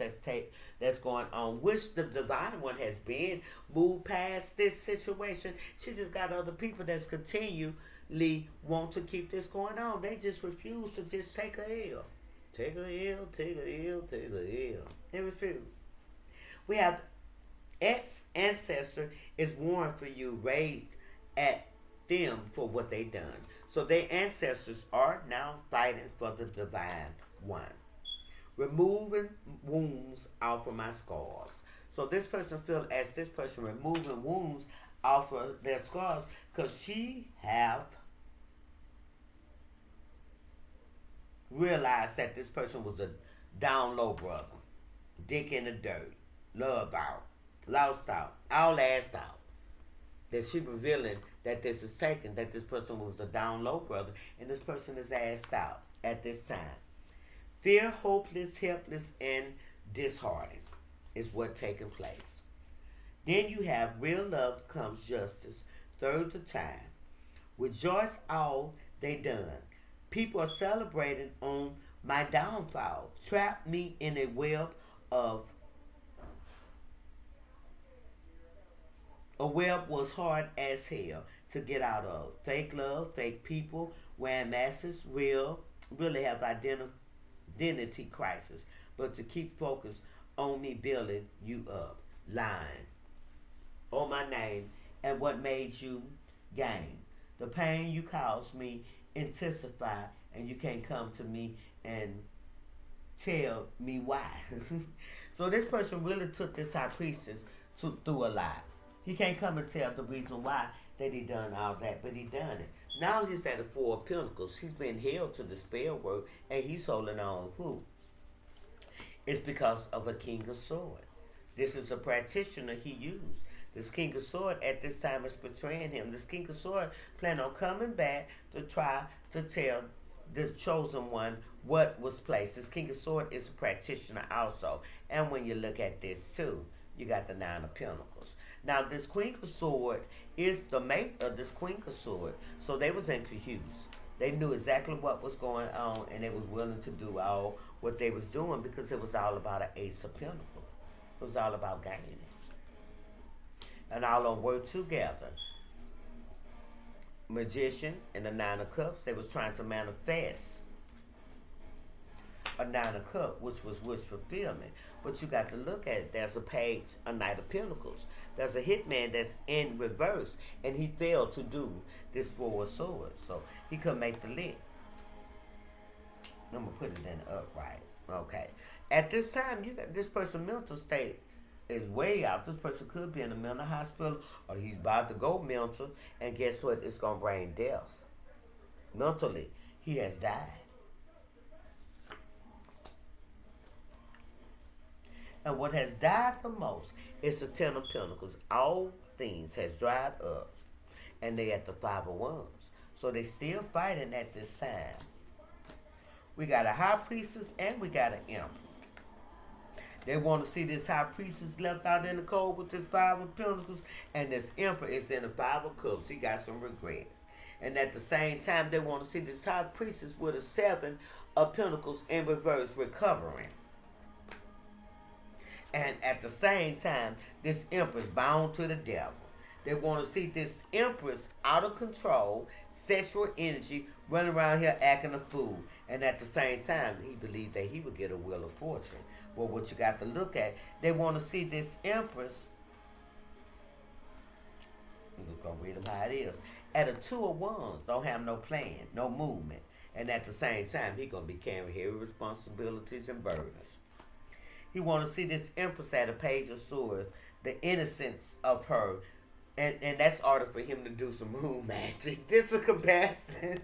that's going on, which the divine one has been moved past this situation. She just got other people that's continually want to keep this going on. They just refuse to just take a L. Take a L, take a L, take a L. They refuse. We have ex ancestor is warned for you, raised at them for what they done. So their ancestors are now fighting for the divine one. Removing wounds off of my scars. So this person feels as this person removing wounds off of their scars because she have realized that this person was a down low brother. Dick in the dirt. Loved out. Lost out. All assed out. That she revealing that this is taken, that this person was a down low brother, and this person is asked out at this time. Fear, hopeless, helpless, and disheartened is what taking place. Then you have real love comes justice, third the time. Rejoice all they done. People are celebrating on my downfall. Trap me in of a web was hard as hell to get out of. Fake love, fake people, wearing masks, really have identity crisis. But to keep focused on me building you up. Lying on my name and what made you gain. The pain you caused me intensify and you can't come to me and tell me why. So this person really took this high priestess through a lot. He can't come and tell the reason why that he done all that, but he done it. Now he's at the Four of Pentacles. He's been held to the spell work and he's holding on through. It's because of a King of Swords. This is a practitioner he used. This King of Swords at this time is betraying him. This King of Swords plan on coming back to try to tell this chosen one what was placed. This King of Swords is a practitioner also. And when you look at this too, you got the Nine of Pentacles. Now this Queen of Swords is the mate of this Queen of Swords. So they was in cahoots. They knew exactly what was going on and they was willing to do all what they was doing because it was all about an Ace of Pentacles. It was all about gaining. And all of them worked together. Magician and the Nine of Cups, they was trying to manifest a Nine of Cups, which was wish fulfillment. But you got to look at it. There's a page, a Knight of Pentacles. There's a hitman that's in reverse, and he failed to do this Four of Swords. So he couldn't make the lick. I'm going to put it in the upright. Okay. At this time, you got this person's mental state is way out. This person could be in a mental hospital or he's about to go mental, and guess what? It's going to bring death. Mentally, he has died. And what has died the most is the Ten of Pentacles. All things has dried up, and they at the Five of Wands. So they still fighting at this time. We got a High Priestess and we got an Emperor. They want to see this High Priestess left out in the cold with this Five of Pentacles, and this Emperor is in the Five of Cups. He got some regrets. And at the same time, they want to see this High Priestess with a Seven of Pentacles in reverse recovering. And at the same time, this Empress bound to the devil. They want to see this Empress out of control, sexual energy, running around here acting a fool. And at the same time, he believed that he would get a Wheel of Fortune. Well, what you got to look at, they want to see this Empress. I'm just going to read them how it is. At a Two of Wands, don't have no plan, no movement. And at the same time, he going to be carrying heavy responsibilities and burdens. He want to see this Empress at a Page of Swords, the innocence of her. And that's order for him to do some moon magic. This is a comparison.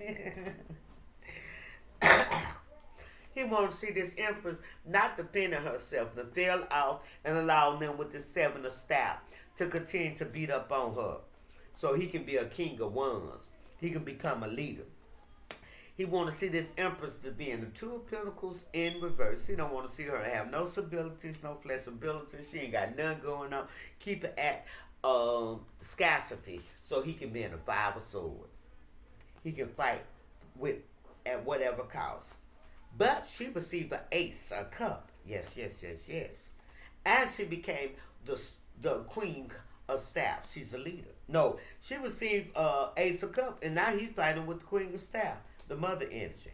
He want to see this Empress not defending herself, to fail off and allow them with the Seven of Staff to continue to beat up on her. So he can be a King of Wands. He can become a leader. He want to see this Empress to be in the Two of Pentacles in reverse. He don't want to see her have no stability, no flexibility. She ain't got nothing going on. Keep it at scarcity, so he can be in the Five of Swords. He can fight with at whatever cost. But she received an Ace, a cup. Yes, yes, yes, yes. And she became the Queen of Staff. She's a leader. No, she received Ace of Cup, and now he's fighting with the Queen of Staff, the mother energy.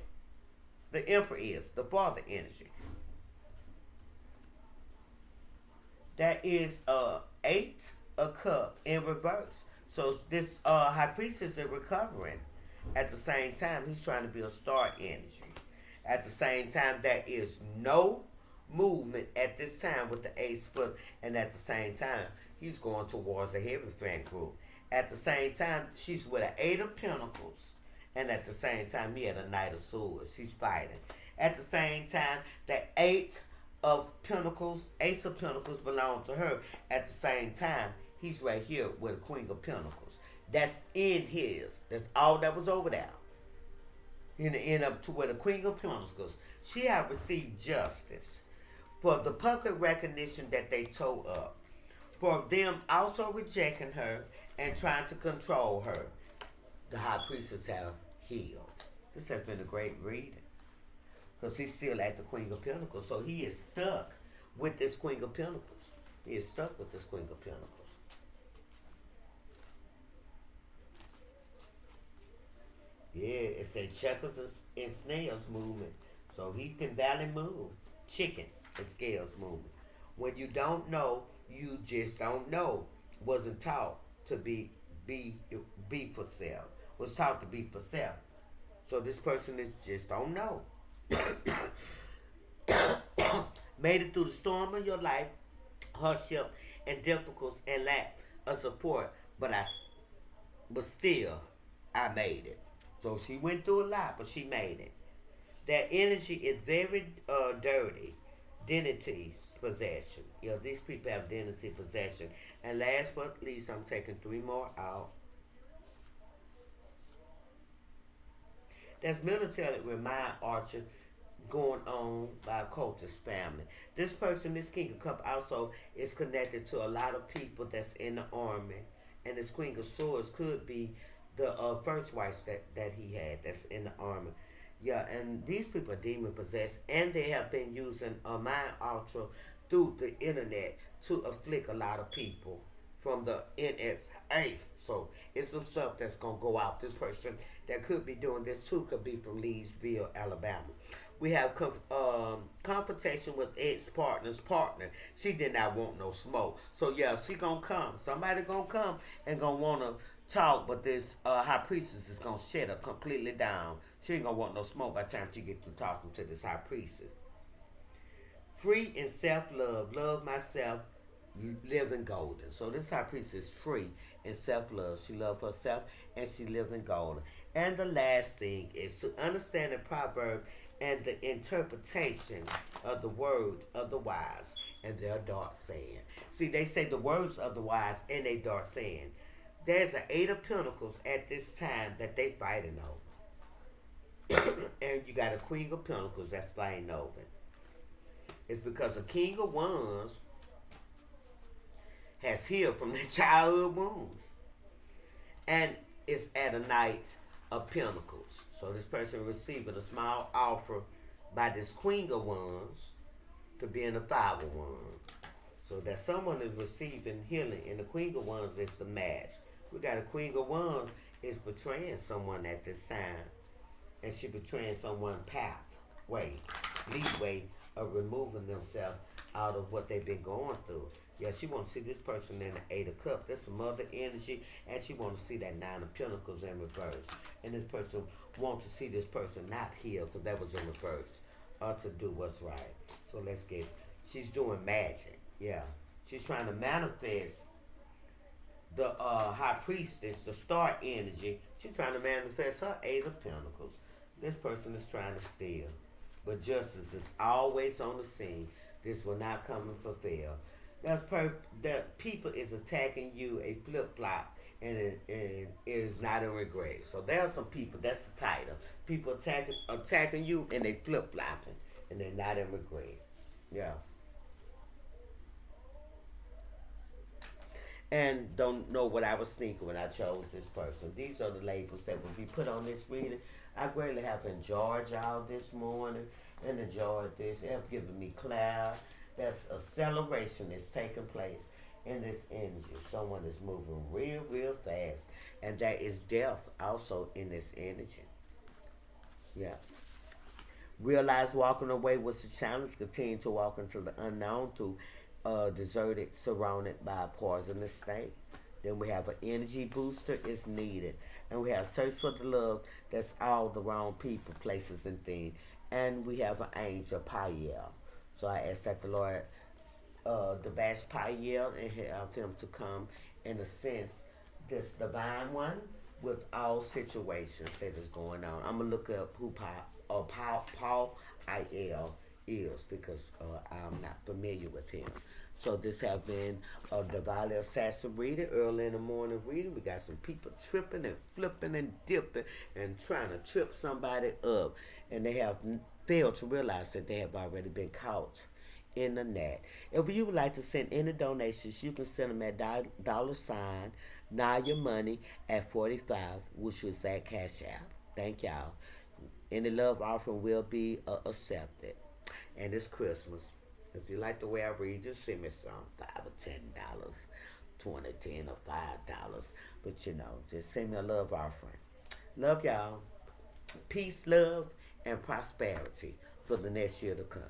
The Emperor is the father energy. That is Eight of Cup in reverse. So this High Priestess is recovering. At the same time, he's trying to be a star energy. At the same time, there is no movement at this time with the Ace foot, and at the same time, he's going towards a heavy fan group. At the same time, she's with an Eight of Pentacles, and at the same time, he had a Knight of Swords. She's fighting. At the same time, the Eight of Pentacles, Ace of Pentacles belong to her. At the same time, he's right here with a Queen of Pentacles. That's in his. That's all that was over there. In the end up to where the Queen of Pentacles, she have received justice for the public recognition that they tore up, for them also rejecting her and trying to control her. The high priestess have healed. This has been a great reading because he's still at the Queen of Pentacles, so he is stuck with this Queen of Pentacles. He is stuck with this Queen of Pentacles. Yeah, it said checkers and snails movement. So he can barely move. Chicken and scales movement. When you don't know, you just don't know. Wasn't taught to be be for sale. Was taught to be for sale. So this person is just don't know. Made it through the storm of your life, hardship and difficulties and lack of support, but still I made it. So she went through a lot, but she made it. That energy is very dirty. Identity possession. You know, these people have identity possession. And last but least, I'm taking three more out. That's military remind Archer going on by a cultist family. This person, this King of Cup, also is connected to a lot of people that's in the army. And this Queen of Swords could be the first wife that he had that's in the army. Yeah, and these people are demon possessed, and they have been using a mind ultra through the internet to afflict a lot of people from the NSA. So it's some stuff that's gonna go out. This person that could be doing this too could be from Leesville, Alabama. We have confrontation with ex-partner's partner. She did not want no smoke. So yeah, she gonna come. Somebody gonna come and gonna wanna talk, but this high priestess is gonna shut her completely down. She ain't gonna want no smoke by the time she get to talking to this high priestess. Free in self-love, love myself, live in golden. So this high priestess is free in self-love. She loves herself and she lives in golden. And the last thing is to understand the proverb and the interpretation of the words of the wise and their dark saying. See, they say the words of the wise and their dark saying. There's an Eight of Pentacles at this time that they fighting over. And you got a Queen of Pentacles that's fighting over. It's because a King of Wands has healed from their childhood wounds. And it's at a Knight of Pentacles. So this person receiving a small offer by this Queen of Wands to be in the Five of Wands. So that someone is receiving healing, and the Queen of Wands is the match. We got a Queen of Wands is betraying someone at this time, and she betraying someone's pathway, leadway of removing themselves out of what they've been going through. Yeah, she want to see this person in the Eight of Cups. That's some other energy, and she want to see that Nine of Pentacles in reverse. And this person wants to see this person not healed because that was in reverse, or to do what's right. So let's get. She's doing magic. Yeah, she's trying to manifest the high priestess, the star energy. She's trying to manifest her Eight of Pentacles. This person is trying to steal, but justice is always on the scene. This will not come and fulfill. That people is attacking you a flip flop, and it is not a regret. So there are some people. That's the title. People attacking you, and they flip flopping, and they're not in regret. Yeah. And don't know what I was thinking when I chose this person. These are the labels that will be put on this reading. I greatly have enjoyed y'all this morning and enjoyed this. It has given me clarity. That's acceleration is taking place in this energy. Someone is moving real, real fast. And that is death also in this energy. Yeah. Realize walking away was a challenge. Continue to walk into the unknown to deserted, surrounded by a poisonous state. Then we have an energy booster is needed. And we have search for the love that's all the wrong people, places, and things. And we have an angel, Pael. So I ask that the Lord, the best Pael, and have him to come in a sense, this divine one, with all situations that is going on. I'm going to look up who Paul I.L. is because I'm not familiar with him. So this have been the Valley Assassin reading, early in the morning reading. We got some people tripping and flipping and dipping and trying to trip somebody up. And they have failed to realize that they have already been caught in the net. If you would like to send any donations, you can send them at dollar sign now your money at 45, which is that cash app. Thank y'all. Any love offering will be accepted. And it's Christmas. If you like the way I read, just send me some $5 or $10, 20, 10 or $5. But just send me a love offering. Love y'all. Peace, love, and prosperity for the next year to come.